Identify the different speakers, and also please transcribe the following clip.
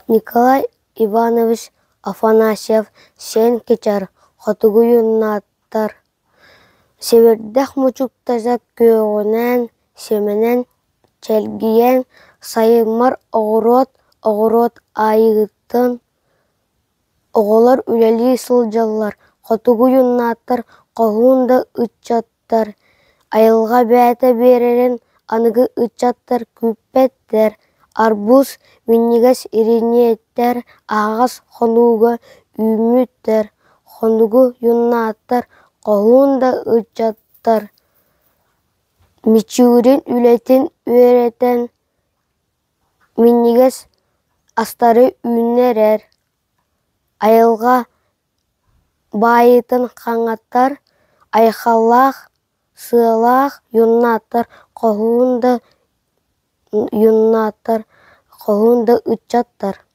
Speaker 1: Николай Иванович Афанасьев сен кечер хотугу юннаттар. Севердах мучуктазак көғінен, семенен, челгиен, сайымар оғырот айыттын. Оғылар үлелі сылжалар, хотугу юннаттар, қоғуында үтчаттар. Айылға бәті берерін, анығы үтчаттар күппеттер. Арбуз миннигес иринеттер, ағас хонуға үміттер. Хонугу юннаттар, қоғуында үтчаттар. Мичурин үлетін үйретен, миннигес астары үнерер. Айылға байытын қаңаттар, айхаллах, сылах, юннаттар, қоғуында үтчаттар.